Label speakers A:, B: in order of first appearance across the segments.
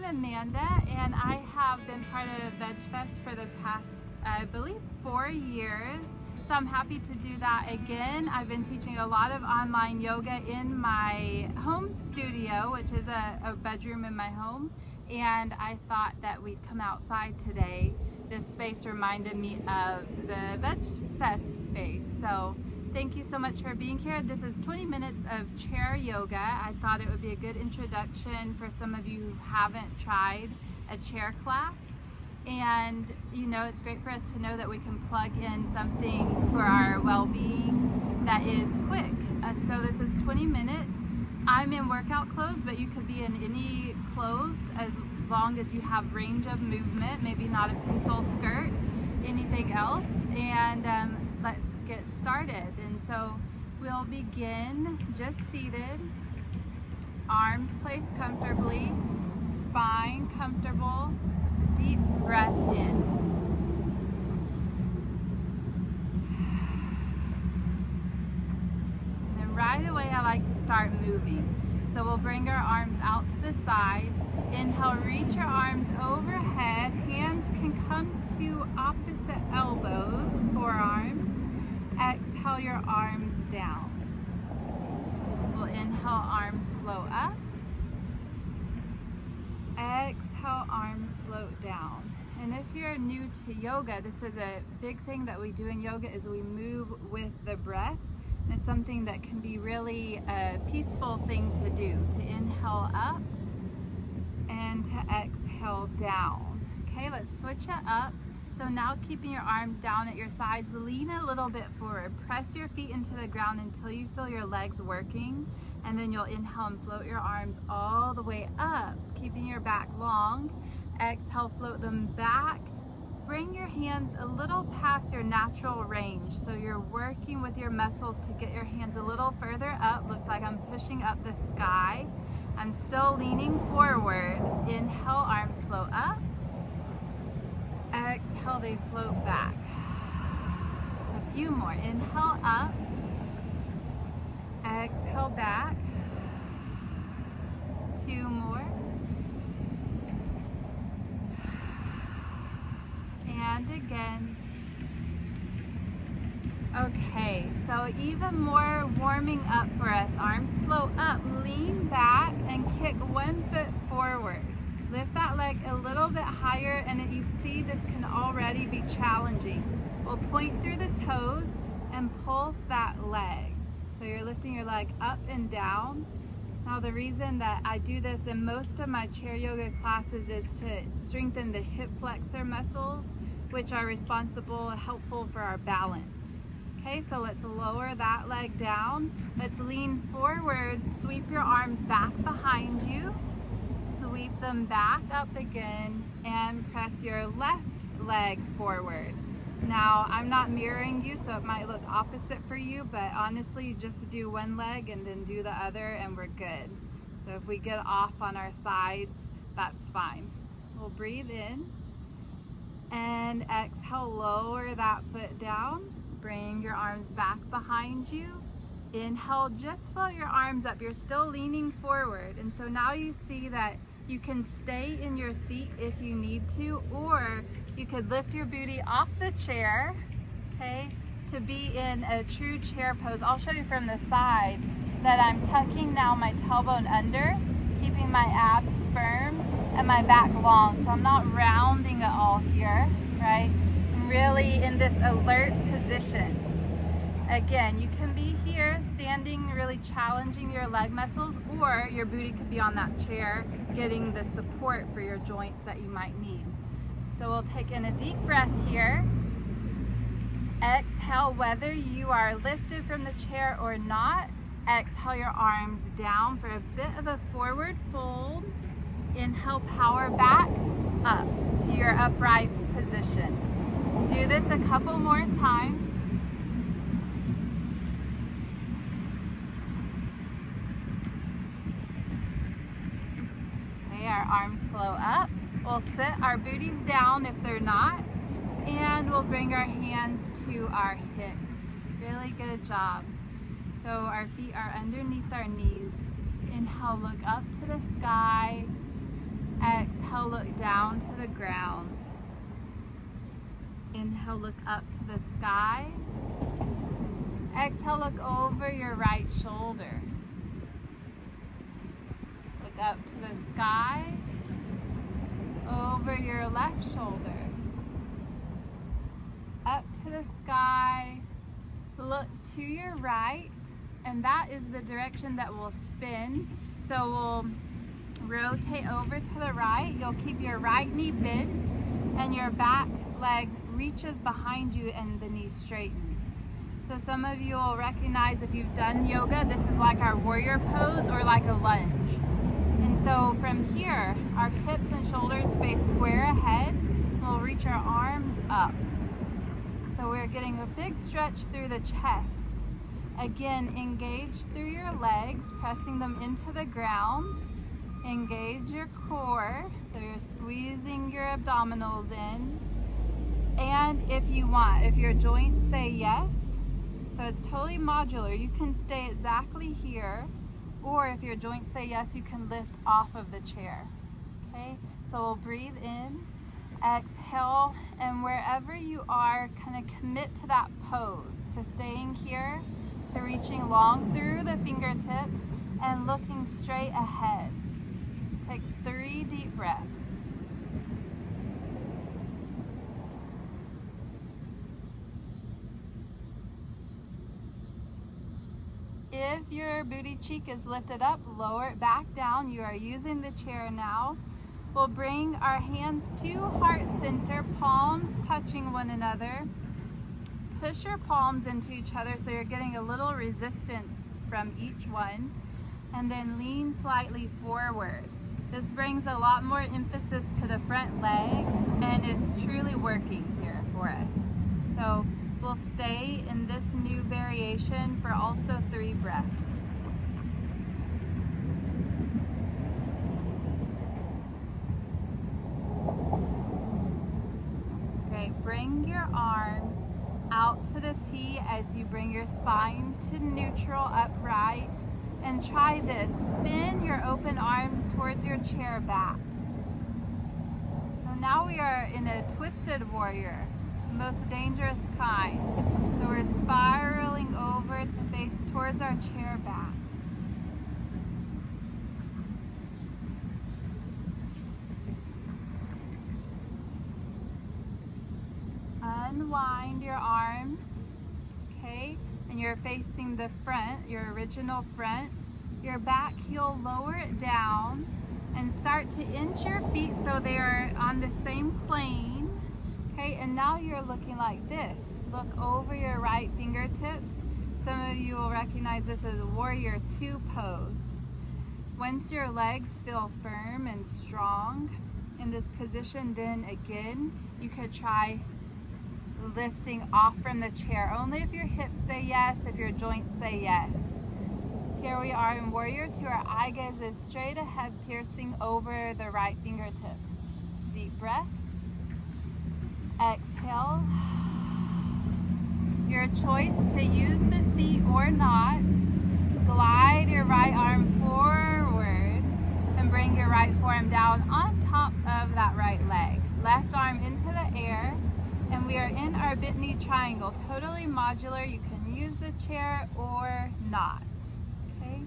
A: I'm Amanda, and I have been part of VegFest for the past, I believe, 4 years. So I'm happy to do that again. I've been teaching a lot of online yoga in my home studio, which is a bedroom in my home. And I thought that we'd come outside today. This space reminded me of the VegFest space. So thank you so much for being here. This is 20 minutes of chair yoga. I thought it would be a good introduction for some of you who haven't tried a chair class. And you know, it's great for us to know that we can plug in something for our well-being that is quick. So this is 20 minutes. I'm in workout clothes, but you could be in any clothes as long as you have range of movement, maybe not a pencil skirt, anything else. And let's get started. And so we'll begin just seated, arms placed comfortably, spine comfortable, deep breath in. And then right away I like to start moving. So we'll bring our arms out to the side. Inhale, reach your arms overhead. Hands can come to opposite elbows, forearms. Exhale your arms down. We'll inhale, arms float up. Exhale, arms float down. And if you're new to yoga, this is a big thing that we do in yoga is we move with the breath. And it's something that can be really a peaceful thing to do, to inhale up and to exhale down. Okay, let's switch it up. So now keeping your arms down at your sides, lean a little bit forward. Press your feet into the ground until you feel your legs working. And then you'll inhale and float your arms all the way up, keeping your back long. Exhale, float them back. Bring your hands a little past your natural range. So you're working with your muscles to get your hands a little further up. Looks like I'm pushing up the sky. I'm still leaning forward. Inhale, arms float up. Exhale, they float back. A few more. Inhale up. Exhale back. 2 more. And again. Okay, so even more warming up for us. Arms float up, lean back and kick 1 foot forward. Lift that leg a little bit higher, and you see this can already be challenging. We'll point through the toes and pulse that leg. So you're lifting your leg up and down. Now the reason that I do this in most of my chair yoga classes is to strengthen the hip flexor muscles, which are helpful for our balance. Okay, so let's lower that leg down. Let's lean forward, sweep your arms back behind you. Sweep them back up again and press your left leg forward. Now, I'm not mirroring you, so it might look opposite for you, but honestly, just do one leg and then do the other and we're good. So if we get off on our sides, that's fine. We'll breathe in and exhale, lower that foot down. Bring your arms back behind you. Inhale, just float your arms up. You're still leaning forward. And so now you see that you can stay in your seat if you need to, or you could lift your booty off the chair, okay, to be in a true chair pose. I'll show you from the side that I'm tucking now my tailbone under, keeping my abs firm and my back long. So I'm not rounding it all here, right? I'm really in this alert position. Again, you can be here standing, really challenging your leg muscles, or your booty could be on that chair, getting the support for your joints that you might need. So we'll take in a deep breath here. Exhale, whether you are lifted from the chair or not. Exhale your arms down for a bit of a forward fold. Inhale, power back up to your upright position. Do this a couple more times. Our arms flow up. We'll sit our booties down if they're not, and we'll bring our hands to our hips. Really good job. So our feet are underneath our knees. Inhale, look up to the sky. Exhale, look down to the ground. Inhale, look up to the sky. Exhale, look over your right shoulder. Look up to the sky, over your left shoulder. Up to the sky, look to your right, and that is the direction that we'll spin. So we'll rotate over to the right. You'll keep your right knee bent and your back leg reaches behind you and the knee straightens. So some of you will recognize, if you've done yoga, this is like our warrior pose or like a lunge. And so from here, our hips and shoulders face square ahead. We'll reach our arms up. So we're getting a big stretch through the chest. Again, engage through your legs, pressing them into the ground. Engage your core, so you're squeezing your abdominals in. And if you want, if your joints say yes, so it's totally modular, you can stay exactly here, or if your joints say yes, you can lift off of the chair. Okay, so we'll breathe in, exhale, and wherever you are, kind of commit to that pose, to staying here, to reaching long through the fingertips and looking straight ahead. Take 3 deep breaths. If your booty cheek is lifted up, lower it back down. You are using the chair now. We'll bring our hands to heart center, palms touching one another. Push your palms into each other so you're getting a little resistance from each one. And then lean slightly forward. This brings a lot more emphasis to the front leg, and it's truly working here for us. So we'll stay in this new variation for also 3 breaths. Great, bring your arms out to the T as you bring your spine to neutral, upright. And try this, spin your open arms towards your chair back. So now we are in a twisted warrior, the most dangerous kind. So we're spiraling over to face towards our chair back. Unwind your arms, okay? And you're facing the front, your original front. Your back heel, lower it down and start to inch your feet so they are on the same plane. Okay, and now you're looking like this. Look over your right fingertips. Some of you will recognize this as a warrior 2 pose. Once your legs feel firm and strong in this position, then again, you could try lifting off from the chair, only if your hips say yes, if your joints say yes. Here we are in warrior 2. Our eye gaze is straight ahead, piercing over the right fingertips. Deep breath. Exhale. Your choice to use the seat or not. Glide your right arm forward and bring your right forearm down on top of that right leg. Left arm into the air. And we are in our bent knee triangle, totally modular. You can use the chair or not, okay?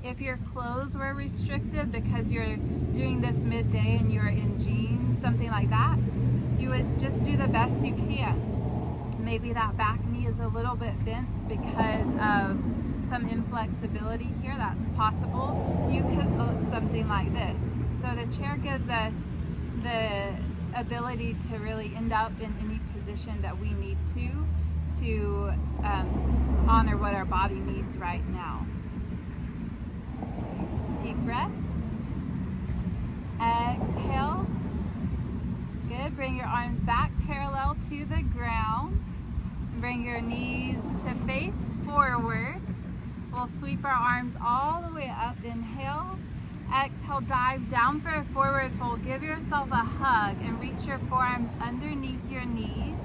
A: If your clothes were restrictive because you're doing this midday and you're in jeans, something like that, you would just do the best you can. Maybe that back knee is a little bit bent because of some inflexibility here, that's possible. You could look something like this. So the chair gives us the ability to really end up in any position that we need to honor what our body needs right now. Deep breath. Exhale. Good. Bring your arms back parallel to the ground. Bring your knees to face forward. We'll sweep our arms all the way up. Inhale. Exhale, dive down for a forward fold. Give yourself a hug and reach your forearms underneath your knees.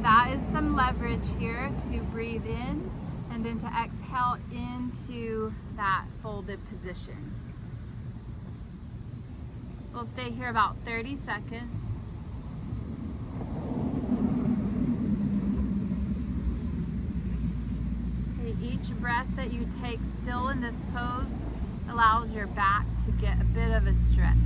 A: That is some leverage here to breathe in and then to exhale into that folded position. We'll stay here about 30 seconds. Okay, each breath that you take still in this pose allows your back to get a bit of a stretch.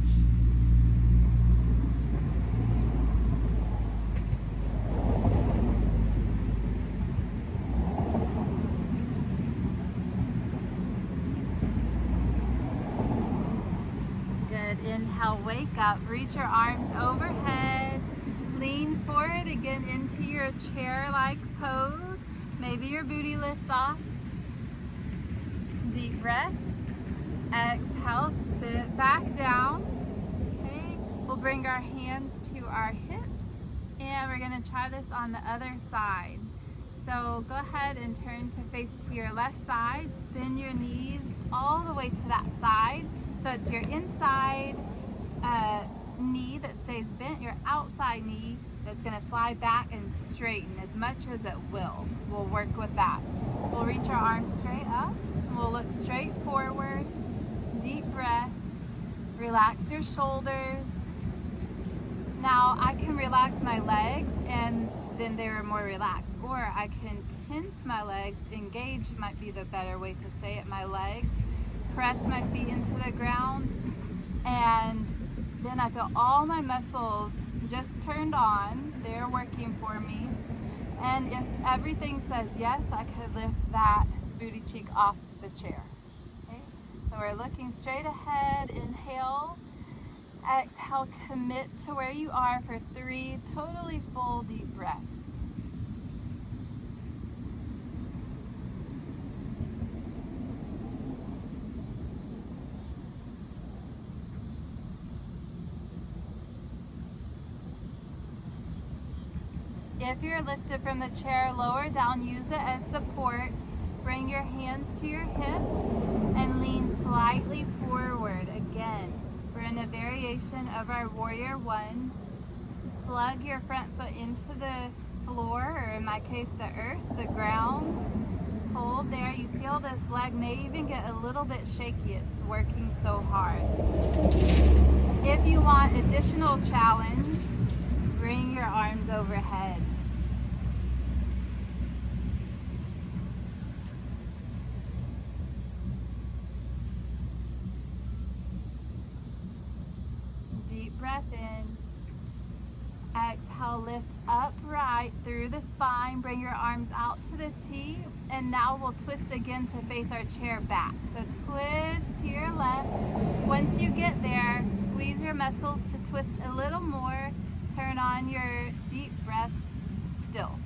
A: Inhale, wake up, reach your arms overhead, lean forward again into your chair-like pose. Maybe your booty lifts off. Deep breath. Exhale, sit back down. Okay, we'll bring our hands to our hips and we're gonna try this on the other side. So go ahead and turn to face to your left side, spin your knees all the way to that side. So it's your inside knee that stays bent, your outside knee that's going to slide back and straighten as much as it will. We'll work with that. We'll reach our arms straight up, and we'll look straight forward. Deep breath. Relax your shoulders. Now I can relax my legs and then they are more relaxed, or I can tense my legs. Engage might be the better way to say it. My legs. Press my feet into the ground, and then I feel all my muscles just turned on. They're working for me. And if everything says yes, I could lift that booty cheek off the chair. Okay? So we're looking straight ahead. Inhale. Exhale, commit to where you are for 3 totally full deep breaths. If you're lifted from the chair, lower down, use it as support. Bring your hands to your hips and lean slightly forward. Again, we're in a variation of our warrior one. Plug your front foot into the floor, or in my case, the earth, the ground. Hold there. You feel this leg may even get a little bit shaky. It's working so hard. If you want additional challenge, bring your arms overhead. Deep breath in. Exhale, lift upright through the spine. Bring your arms out to the T. And now we'll twist again to face our chair back. So twist to your left. Once you get there, squeeze your muscles to twist a little more. Turn on your deep breaths still.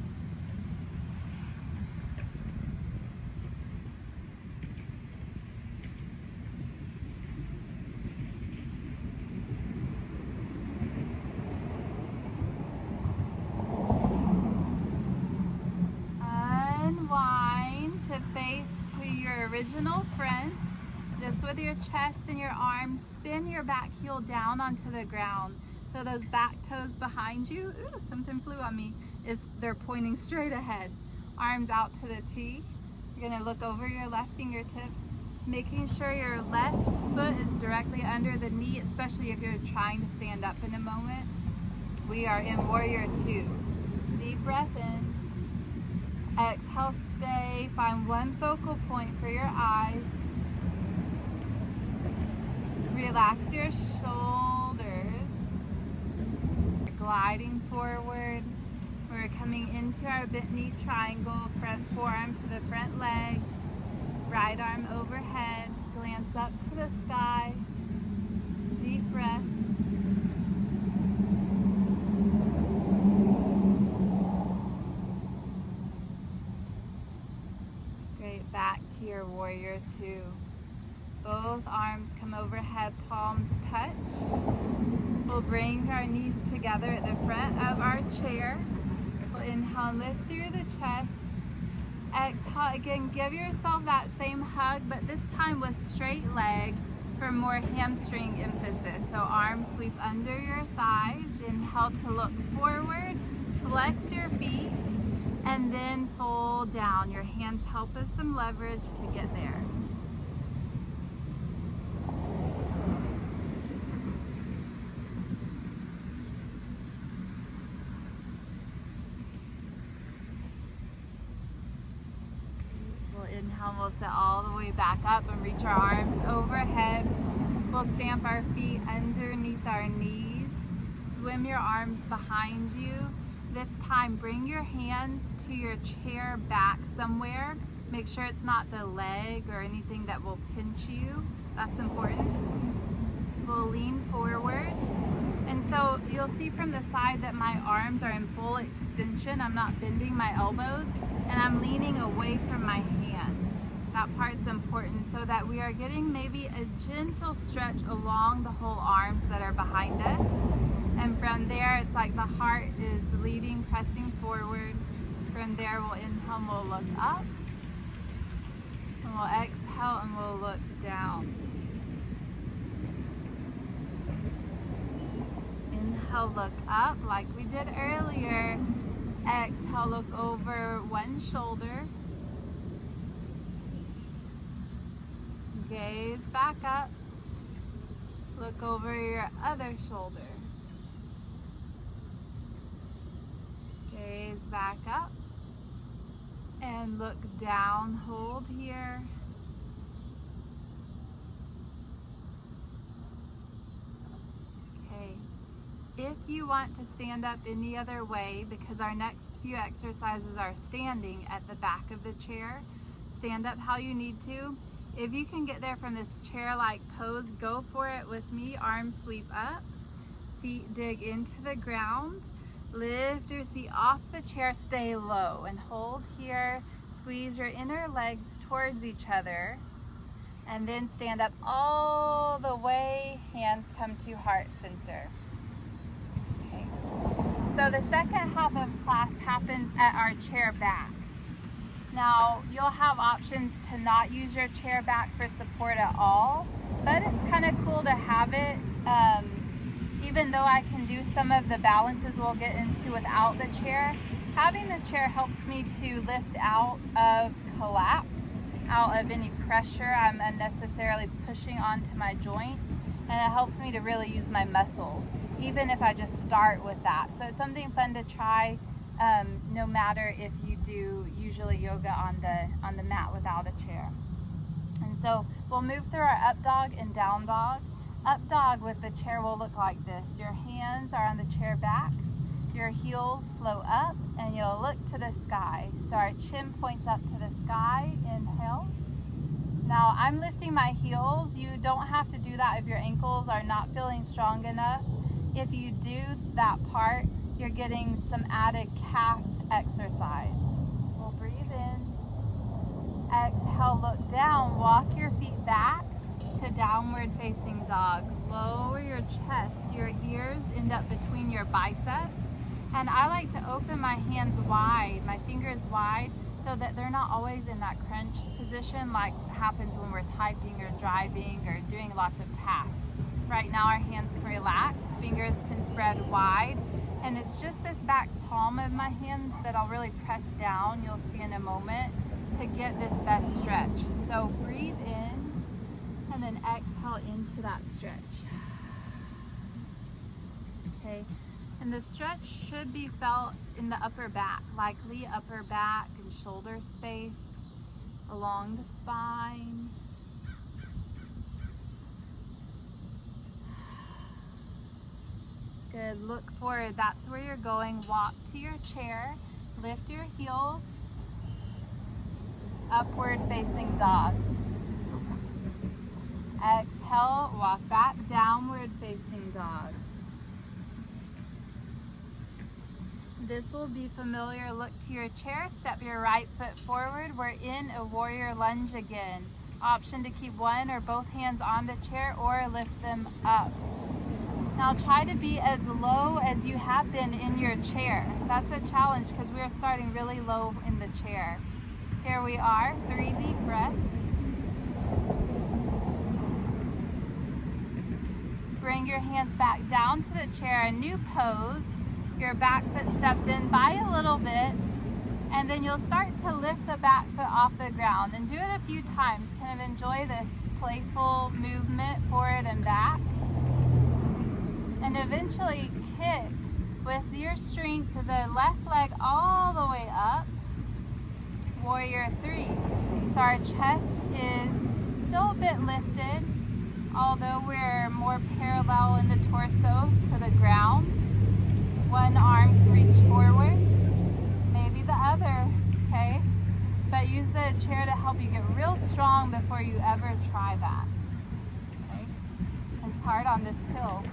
A: Unwind to face to your original front, just with your chest and your arms. Spin your back heel down onto the ground. So those back toes behind you, ooh, something flew on me, they're pointing straight ahead. Arms out to the T. You're gonna look over your left fingertips, making sure your left foot is directly under the knee, especially if you're trying to stand up in a moment. We are in warrior two. Deep breath in. Exhale, stay. Find one focal point for your eyes. Relax your shoulders. Gliding forward. We're coming into our bent knee triangle, front forearm to the front leg, right arm overhead, glance up to the sky, deep breath. Great, back to your warrior two. Both arms come overhead, palms touch. We'll bring our knees together at the front of our chair. We'll inhale and lift through the chest. Exhale, again, give yourself that same hug, but this time with straight legs for more hamstring emphasis. So arms sweep under your thighs. Inhale to look forward. Flex your feet and then fold down. Your hands help us some leverage to get there. inhale, we'll sit all the way back up and reach our arms overhead. We'll stamp our feet underneath our knees. Swim your arms behind you. This time, bring your hands to your chair back somewhere. Make sure it's not the leg or anything that will pinch you. That's important. We'll lean forward. And so you'll see from the side that my arms are in full extension. I'm not bending my elbows, and I'm leaning away from my hands. That part's important so that we are getting maybe a gentle stretch along the whole arms that are behind us. And from there, it's like the heart is leading, pressing forward. From there, we'll inhale and we'll look up. And we'll exhale and we'll look down. Inhale, look up like we did earlier. Exhale, look over one shoulder. Gaze back up. Look over your other shoulder. Gaze back up. And look down. Hold here. Okay. If you want to stand up any other way, because our next few exercises are standing at the back of the chair, stand up how you need to. If you can get there from this chair-like pose, go for it with me. Arms sweep up, feet dig into the ground. Lift your seat off the chair, stay low, and hold here. Squeeze your inner legs towards each other, and then stand up all the way. Hands come to heart center. Okay. So the second half of class happens at our chair back. Now, you'll have options to not use your chair back for support at all, but it's kind of cool to have it. Even though I can do some of the balances we'll get into without the chair, having the chair helps me to lift out of collapse, out of any pressure I'm unnecessarily pushing onto my joints, and it helps me to really use my muscles, even if I just start with that. So it's something fun to try, no matter if you do usually yoga on the mat without a chair. And so we'll move through our up dog and down dog. Up dog with the chair will look like this. Your hands are on the chair back, your heels flow up, and you'll look to the sky. So our chin points up to the sky. Inhale. Now I'm lifting my heels. You don't have to do that if your ankles are not feeling strong enough. If you do that part, you're getting some added calf exercise. We'll breathe in. Exhale, look down. Walk your feet back to downward facing dog. Lower your chest. Your ears end up between your biceps. And I like to open my hands wide, my fingers wide, so that they're not always in that crunch position like happens when we're typing or driving or doing lots of tasks. Right now our hands can relax, fingers can spread wide, and it's just this back palm of my hands that I'll really press down, you'll see in a moment, to get this best stretch. So breathe in and then exhale into that stretch. Okay, and the stretch should be felt in the upper back, likely upper back and shoulder space, along the spine. Good, look forward, that's where you're going. Walk to your chair, lift your heels, upward facing dog. Exhale, walk back, downward facing dog. This will be familiar. Look to your chair, step your right foot forward. We're in a warrior lunge again. Option to keep one or both hands on the chair or lift them up. Now try to be as low as you have been in your chair. That's a challenge because we are starting really low in the chair. Here we are, 3 deep breaths. Bring your hands back down to the chair, a new pose. Your back foot steps in by a little bit, and then you'll start to lift the back foot off the ground and do it a few times. Kind of enjoy this playful movement forward and back. And eventually kick with your strength the left leg all the way up. Warrior 3. So our chest is still a bit lifted, although we're more parallel in the torso to the ground. One arm can reach forward, maybe the other, okay? But use the chair to help you get real strong before you ever try that. Okay? It's hard on this hill.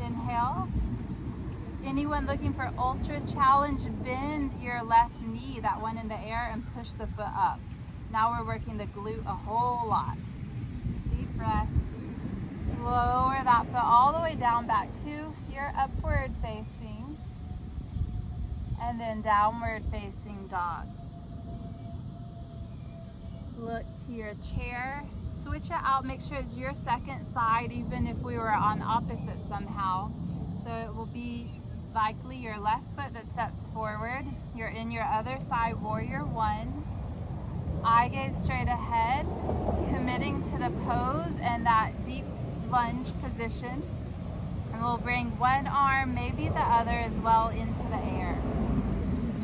A: Inhale. Anyone looking for ultra challenge, bend your left knee, that one in the air, and push the foot up. Now we're working the glute a whole lot. Deep breath. Lower that foot all the way down back to your upward facing. And then downward facing dog. Look to your chair. Switch it out. Make sure it's your second side, even if we were on opposite somehow. So it will be likely your left foot that steps forward. You're in your other side, warrior one. Eye gaze straight ahead, committing to the pose and that deep lunge position. And we'll bring one arm, maybe the other as well, into the air.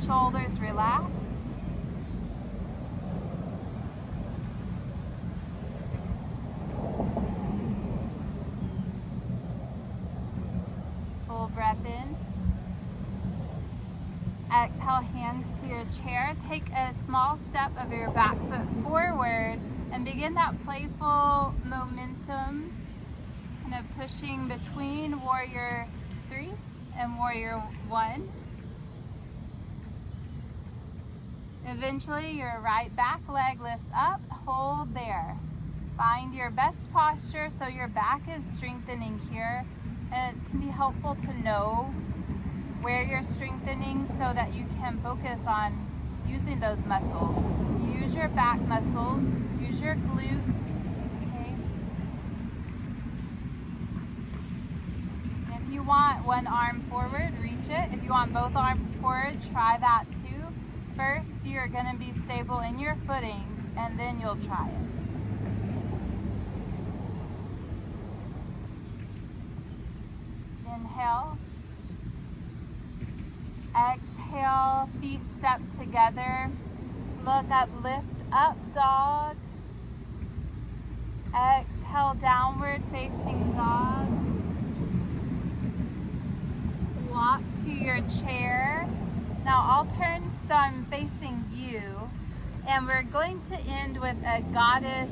A: Shoulders relax. Full breath in. Exhale, hands to your chair. Take a small step of your back foot forward and begin that playful momentum, kind of pushing between warrior 3 and warrior 1. Eventually, your right back leg lifts up. Hold there. Find your best posture so your back is strengthening here. And it can be helpful to know where you're strengthening so that you can focus on using those muscles. Use your back muscles, use your glutes. Okay. If you want one arm forward, reach it. If you want both arms forward, try that too. First, you're going to be stable in your footing, and then you'll try it. Inhale. Exhale, feet step together. Look up, lift up, dog. Exhale, downward facing dog. Walk to your chair. Now I'll turn so I'm facing you, and we're going to end with a goddess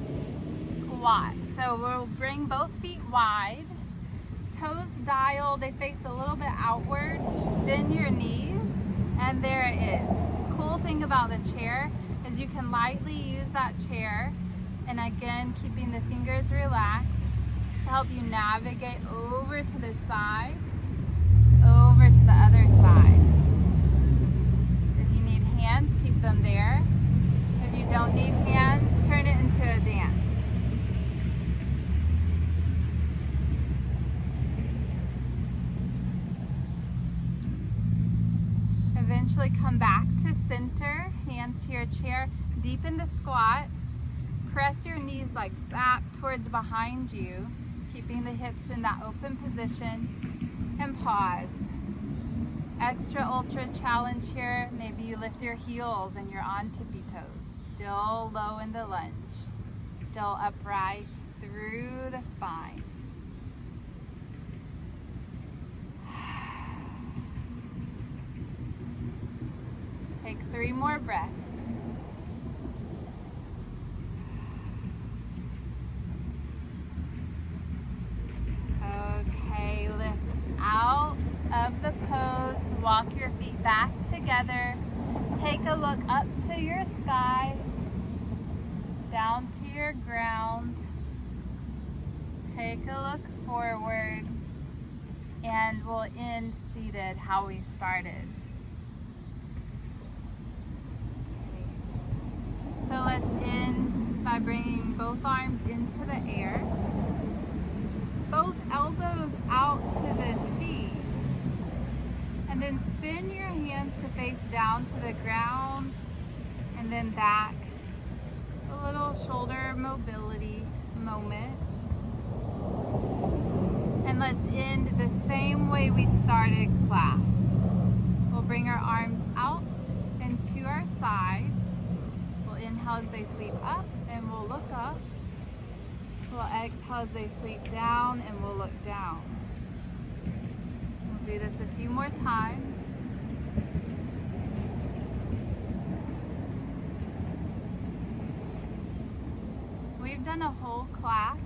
A: squat. So we'll bring both feet wide. Toes dial, they face a little bit outward. Bend your knees, and there it is. Cool thing about the chair is you can lightly use that chair, and again, keeping the fingers relaxed to help you navigate over to the side, over to the other side. If you need hands, keep them there. If you don't need hands, turn it into a dance. Eventually come back to center, hands to your chair, deepen the squat, press your knees like back towards behind you, keeping the hips in that open position, and pause. Extra ultra challenge here, maybe you lift your heels and you're on tippy toes, still low in the lunge, still upright through the spine. Take 3 more breaths. Okay, lift out of the pose. Walk your feet back together. Take a look up to your sky, down to your ground. Take a look forward, and we'll end seated how we started. So let's end by bringing both arms into the air. Both elbows out to the T. And then spin your hands to face down to the ground and then back. A little shoulder mobility moment. And let's end the same way we started class. We'll bring our arms out into inhale as they sweep up, and we'll look up. We'll exhale as they sweep down, and we'll look down. We'll do this a few more times. We've done a whole class,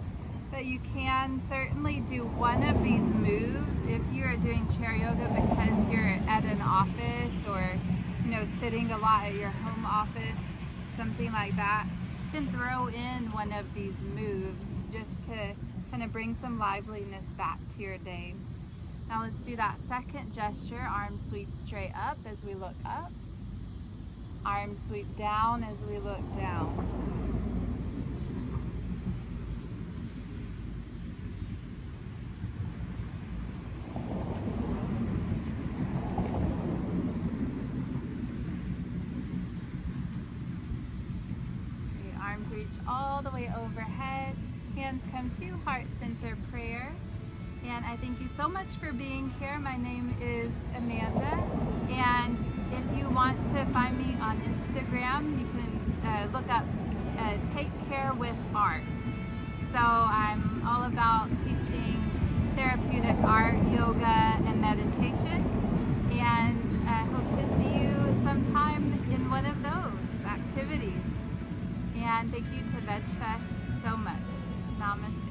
A: but you can certainly do one of these moves if you're doing chair yoga because you're at an office or sitting a lot at your home office, something like that. You can throw in one of these moves just to kind of bring some liveliness back to your day. Now let's do that second gesture. Arms sweep straight up as we look up. Arms sweep down as we look down. Arms reach all the way overhead. Hands come to heart center prayer. And I thank you so much for being here. My name is Amanda. And if you want to find me on Instagram, you can look up Take Care with Art. So I'm all about teaching therapeutic art, yoga, and meditation. And I hope to see you sometime in one of those activities. And thank you to VegFest so much. Namaste.